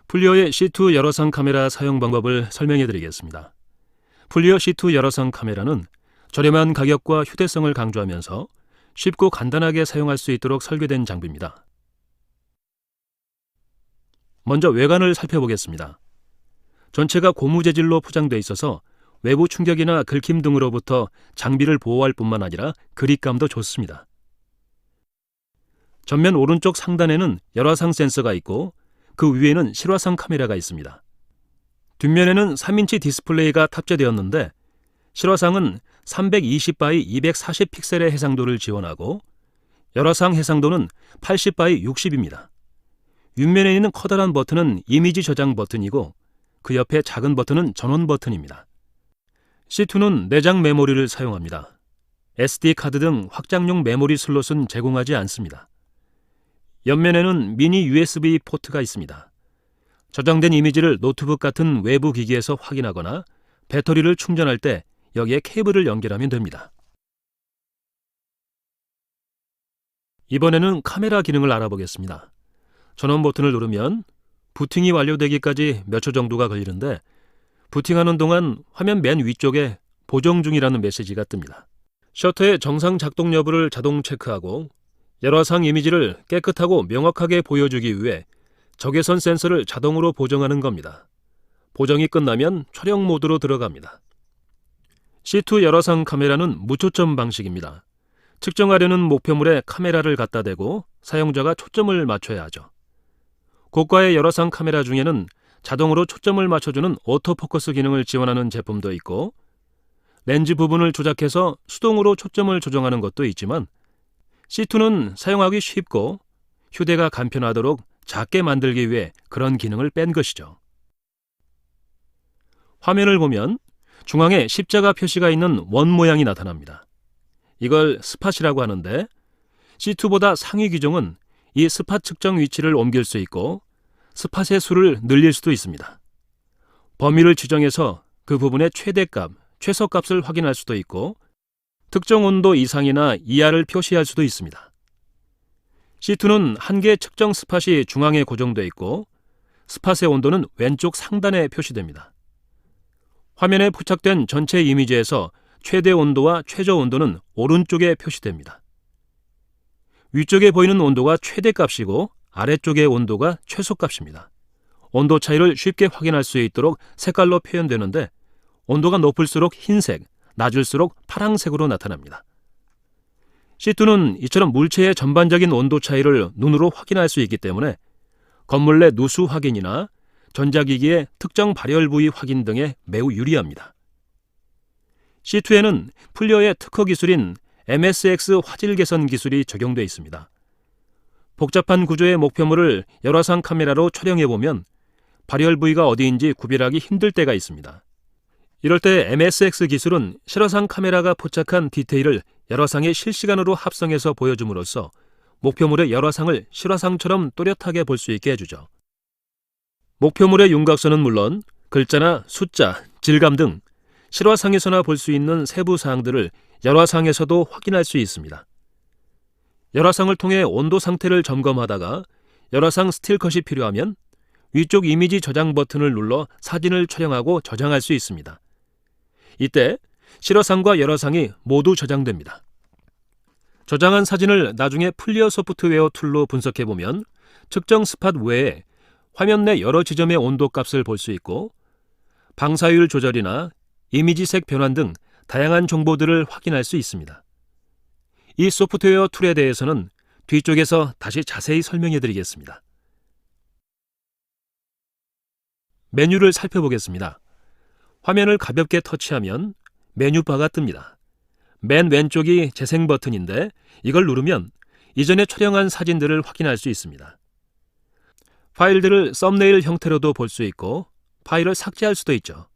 풀리어의 C2 열화상 카메라 사용 방법을 설명해 드리겠습니다. 풀리어 C2 열화상 카메라는 저렴한 가격과 휴대성을 강조하면서 쉽고 간단하게 사용할 수 있도록 설계된 장비입니다. 먼저 외관을 살펴보겠습니다. 전체가 고무 재질로 포장되어 있어서 외부 충격이나 긁힘 등으로부터 장비를 보호할 뿐만 아니라 그립감도 좋습니다. 전면 오른쪽 상단에는 열화상 센서가 있고 그 위에는 실화상 카메라가 있습니다. 뒷면에는 3인치 디스플레이가 탑재되었는데 실화상은 320x 240 픽셀의 해상도를 지원하고 열화상 해상도는 80x 60입니다. 윗면에 있는 커다란 버튼은 이미지 저장 버튼이고 그 옆에 작은 버튼은 전원 버튼입니다. C2는 내장 메모리를 사용합니다. SD카드 등 확장용 메모리 슬롯은 제공하지 않습니다. 옆면에는 미니 USB 포트가 있습니다. 저장된 이미지를 노트북 같은 외부 기기에서 확인하거나 배터리를 충전할 때 여기에 케이블을 연결하면 됩니다. 이번에는 카메라 기능을 알아보겠습니다. 전원 버튼을 누르면 부팅이 완료되기까지 몇 초 정도가 걸리는데 부팅하는 동안 화면 맨 위쪽에 보정 중이라는 메시지가 뜹니다. 셔터의 정상 작동 여부를 자동 체크하고 열화상 이미지를 깨끗하고 명확하게 보여주기 위해 적외선 센서를 자동으로 보정하는 겁니다. 보정이 끝나면 촬영 모드로 들어갑니다. C2 열화상 카메라는 무초점 방식입니다. 측정하려는 목표물에 카메라를 갖다 대고 사용자가 초점을 맞춰야 하죠. 고가의 열화상 카메라 중에는 자동으로 초점을 맞춰주는 오토포커스 기능을 지원하는 제품도 있고 렌즈 부분을 조작해서 수동으로 초점을 조정하는 것도 있지만 C2는 사용하기 쉽고 휴대가 간편하도록 작게 만들기 위해 그런 기능을 뺀 것이죠. 화면을 보면 중앙에 십자가 표시가 있는 원 모양이 나타납니다. 이걸 스팟이라고 하는데 C2보다 상위 기종은 이 스팟 측정 위치를 옮길 수 있고 스팟의 수를 늘릴 수도 있습니다. 범위를 지정해서 그 부분의 최대값, 최소값을 확인할 수도 있고 특정 온도 이상이나 이하를 표시할 수도 있습니다. C2는 한 개의 측정 스팟이 중앙에 고정되어 있고 스팟의 온도는 왼쪽 상단에 표시됩니다. 화면에 포착된 전체 이미지에서 최대 온도와 최저 온도는 오른쪽에 표시됩니다. 위쪽에 보이는 온도가 최대값이고 아래쪽의 온도가 최소값입니다. 온도 차이를 쉽게 확인할 수 있도록 색깔로 표현되는데 온도가 높을수록 흰색, 낮을수록 파랑색으로 나타납니다. C2는 이처럼 물체의 전반적인 온도 차이를 눈으로 확인할 수 있기 때문에 건물 내 누수 확인이나 전자기기의 특정 발열 부위 확인 등에 매우 유리합니다. C2에는 풀리어의 특허 기술인 MSX 화질 개선 기술이 적용되어 있습니다. 복잡한 구조의 목표물을 열화상 카메라로 촬영해보면 발열 부위가 어디인지 구별하기 힘들 때가 있습니다. 이럴 때 MSX 기술은 실화상 카메라가 포착한 디테일을 열화상에 실시간으로 합성해서 보여줌으로써 목표물의 열화상을 실화상처럼 또렷하게 볼 수 있게 해주죠. 목표물의 윤곽선은 물론 글자나 숫자, 질감 등 실화상에서나 볼 수 있는 세부 사항들을 열화상에서도 확인할 수 있습니다. 열화상을 통해 온도 상태를 점검하다가 열화상 스틸컷이 필요하면 위쪽 이미지 저장 버튼을 눌러 사진을 촬영하고 저장할 수 있습니다. 이때 실화상과 열화상이 모두 저장됩니다. 저장한 사진을 나중에 풀리어 소프트웨어 툴로 분석해보면 측정 스팟 외에 화면 내 여러 지점의 온도 값을 볼 수 있고 방사율 조절이나 이미지색 변환 등 다양한 정보들을 확인할 수 있습니다. 이 소프트웨어 툴에 대해서는 뒤쪽에서 다시 자세히 설명해 드리겠습니다. 메뉴를 살펴보겠습니다. 화면을 가볍게 터치하면 메뉴바가 뜹니다. 맨 왼쪽이 재생 버튼인데 이걸 누르면 이전에 촬영한 사진들을 확인할 수 있습니다. 파일들을 썸네일 형태로도 볼 수 있고 파일을 삭제할 수도 있죠.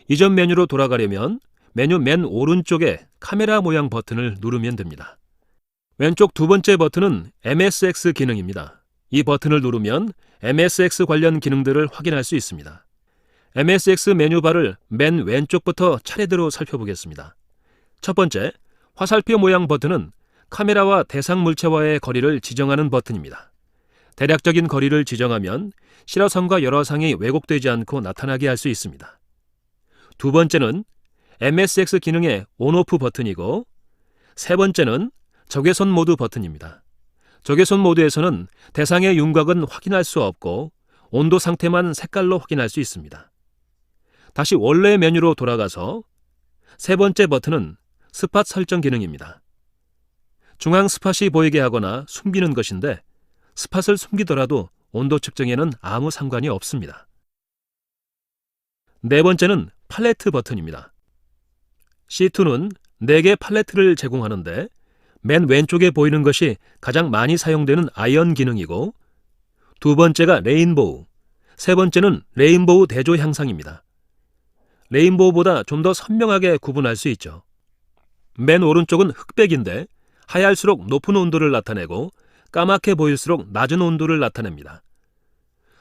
이전 메뉴로 돌아가려면 메뉴 맨 오른쪽에 카메라 모양 버튼을 누르면 됩니다. 왼쪽 두 번째 버튼은 MSX 기능입니다. 이 버튼을 누르면 MSX 관련 기능들을 확인할 수 있습니다. MSX 메뉴바를 맨 왼쪽부터 차례대로 살펴보겠습니다. 첫 번째, 화살표 모양 버튼은 카메라와 대상 물체와의 거리를 지정하는 버튼입니다. 대략적인 거리를 지정하면 실화상과 열화상이 왜곡되지 않고 나타나게 할 수 있습니다. 두 번째는 MSX 기능의 온오프 버튼이고, 세 번째는 적외선 모드 버튼입니다. 적외선 모드에서는 대상의 윤곽은 확인할 수 없고 온도 상태만 색깔로 확인할 수 있습니다. 다시 원래 메뉴로 돌아가서 세 번째 버튼은 스팟 설정 기능입니다. 중앙 스팟이 보이게 하거나 숨기는 것인데, 스팟을 숨기더라도 온도 측정에는 아무 상관이 없습니다. 네 번째는 팔레트 버튼입니다. C2는 4개 팔레트를 제공하는데, 맨 왼쪽에 보이는 것이 가장 많이 사용되는 아이언 기능이고, 두 번째가 레인보우, 세 번째는 레인보우 대조 향상입니다. 레인보우보다 좀 더 선명하게 구분할 수 있죠. 맨 오른쪽은 흑백인데 하얄수록 높은 온도를 나타내고 까맣게 보일수록 낮은 온도를 나타냅니다.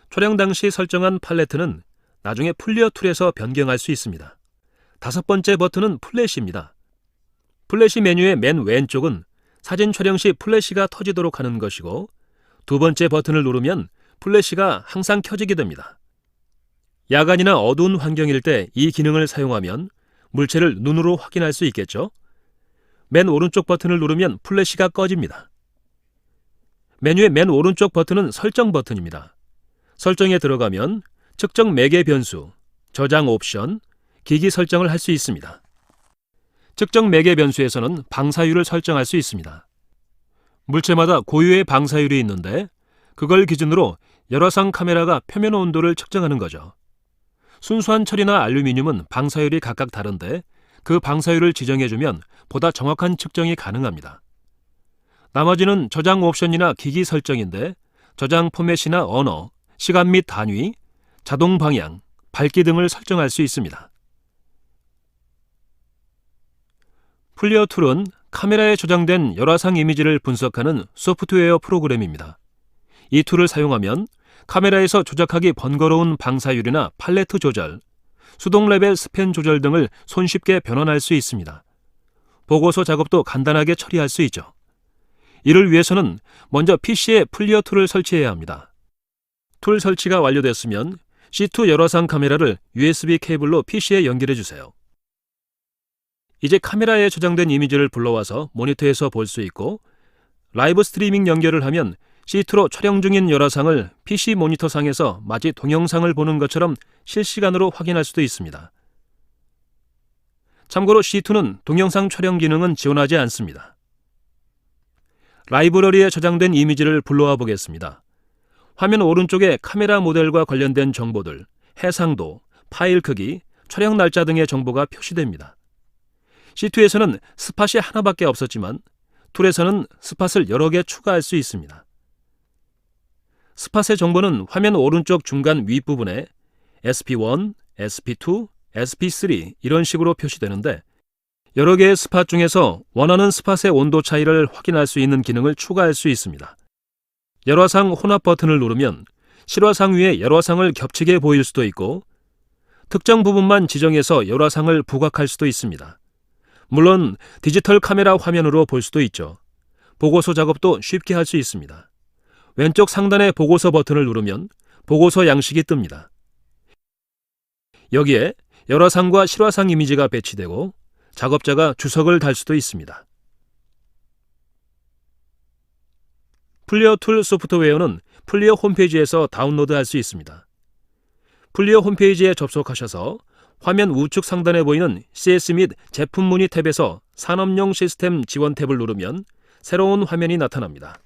촬영 당시 설정한 팔레트는 나중에 플리어 툴에서 변경할 수 있습니다. 다섯 번째 버튼은 플래시입니다. 플래시 메뉴의 맨 왼쪽은 사진 촬영 시 플래시가 터지도록 하는 것이고, 두 번째 버튼을 누르면 플래시가 항상 켜지게 됩니다. 야간이나 어두운 환경일 때 이 기능을 사용하면 물체를 눈으로 확인할 수 있겠죠? 맨 오른쪽 버튼을 누르면 플래시가 꺼집니다. 메뉴의 맨 오른쪽 버튼은 설정 버튼입니다. 설정에 들어가면 측정 매개 변수, 저장 옵션, 기기 설정을 할 수 있습니다. 측정 매개 변수에서는 방사율을 설정할 수 있습니다. 물체마다 고유의 방사율이 있는데 그걸 기준으로 열화상 카메라가 표면 온도를 측정하는 거죠. 순수한 철이나 알루미늄은 방사율이 각각 다른데 그 방사율을 지정해주면 보다 정확한 측정이 가능합니다. 나머지는 저장 옵션이나 기기 설정인데, 저장 포맷이나 언어, 시간 및 단위, 자동 방향, 밝기 등을 설정할 수 있습니다. 플리어 툴은 카메라에 저장된 열화상 이미지를 분석하는 소프트웨어 프로그램입니다. 이 툴을 사용하면 카메라에서 조작하기 번거로운 방사율이나 팔레트 조절, 수동 레벨 스팬 조절 등을 손쉽게 변환할 수 있습니다. 보고서 작업도 간단하게 처리할 수 있죠. 이를 위해서는 먼저 PC에 플리어 툴을 설치해야 합니다. 툴 설치가 완료됐으면 C2 열화상 카메라를 USB 케이블로 PC에 연결해 주세요. 이제 카메라에 저장된 이미지를 불러와서 모니터에서 볼 수 있고, 라이브 스트리밍 연결을 하면 C2로 촬영 중인 열화상을 PC 모니터상에서 마치 동영상을 보는 것처럼 실시간으로 확인할 수도 있습니다. 참고로 C2는 동영상 촬영 기능은 지원하지 않습니다. 라이브러리에 저장된 이미지를 불러와 보겠습니다. 화면 오른쪽에 카메라 모델과 관련된 정보들, 해상도, 파일 크기, 촬영 날짜 등의 정보가 표시됩니다. C2에서는 스팟이 하나밖에 없었지만 툴에서는 스팟을 여러 개 추가할 수 있습니다. 스팟의 정보는 화면 오른쪽 중간 윗부분에 SP1, SP2, SP3 이런 식으로 표시되는데, 여러 개의 스팟 중에서 원하는 스팟의 온도 차이를 확인할 수 있는 기능을 추가할 수 있습니다. 열화상 혼합 버튼을 누르면 실화상 위에 열화상을 겹치게 보일 수도 있고, 특정 부분만 지정해서 열화상을 부각할 수도 있습니다. 물론 디지털 카메라 화면으로 볼 수도 있죠. 보고서 작업도 쉽게 할 수 있습니다. 왼쪽 상단의 보고서 버튼을 누르면 보고서 양식이 뜹니다. 여기에 열화상과 실화상 이미지가 배치되고 작업자가 주석을 달 수도 있습니다. 플리어 툴 소프트웨어는 플리어 홈페이지에서 다운로드할 수 있습니다. 플리어 홈페이지에 접속하셔서 화면 우측 상단에 보이는 CS 및 제품 문의 탭에서 산업용 시스템 지원 탭을 누르면 새로운 화면이 나타납니다.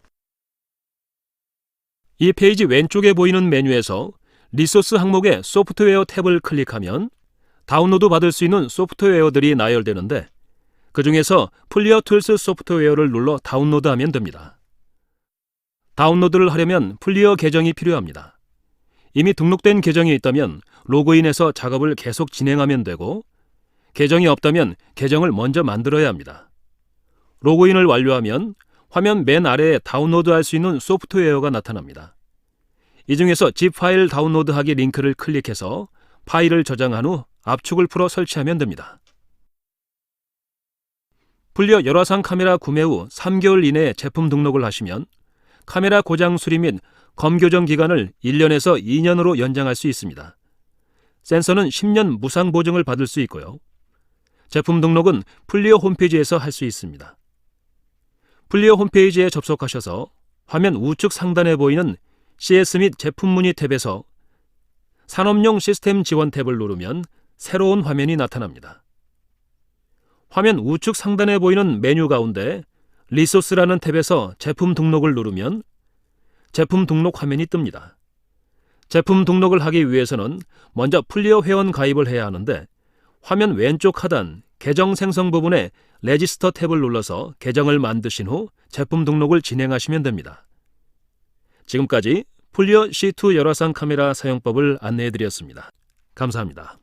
이 페이지 왼쪽에 보이는 메뉴에서 리소스 항목의 소프트웨어 탭을 클릭하면 다운로드 받을 수 있는 소프트웨어들이 나열되는데, 그 중에서 플리어 툴스 소프트웨어를 눌러 다운로드하면 됩니다. 다운로드를 하려면 플리어 계정이 필요합니다. 이미 등록된 계정이 있다면 로그인해서 작업을 계속 진행하면 되고, 계정이 없다면 계정을 먼저 만들어야 합니다. 로그인을 완료하면 화면 맨 아래에 다운로드할 수 있는 소프트웨어가 나타납니다. 이 중에서 zip 파일 다운로드하기 링크를 클릭해서 파일을 저장한 후 압축을 풀어 설치하면 됩니다. 플리어 열화상 카메라 구매 후 3개월 이내에 제품 등록을 하시면 카메라 고장 수리 및 검교정 기간을 1년에서 2년으로 연장할 수 있습니다. 센서는 10년 무상 보증을 받을 수 있고요. 제품 등록은 플리어 홈페이지에서 할 수 있습니다. 플리어 홈페이지에 접속하셔서 화면 우측 상단에 보이는 CS 및 제품 문의 탭에서 산업용 시스템 지원 탭을 누르면 새로운 화면이 나타납니다. 화면 우측 상단에 보이는 메뉴 가운데 리소스라는 탭에서 제품 등록을 누르면 제품 등록 화면이 뜹니다. 제품 등록을 하기 위해서는 먼저 플리어 회원 가입을 해야 하는데 화면 왼쪽 하단 계정 생성 부분에 레지스터 탭을 눌러서 계정을 만드신 후 제품 등록을 진행하시면 됩니다. 지금까지 플리어 C2 열화상 카메라 사용법을 안내해드렸습니다. 감사합니다.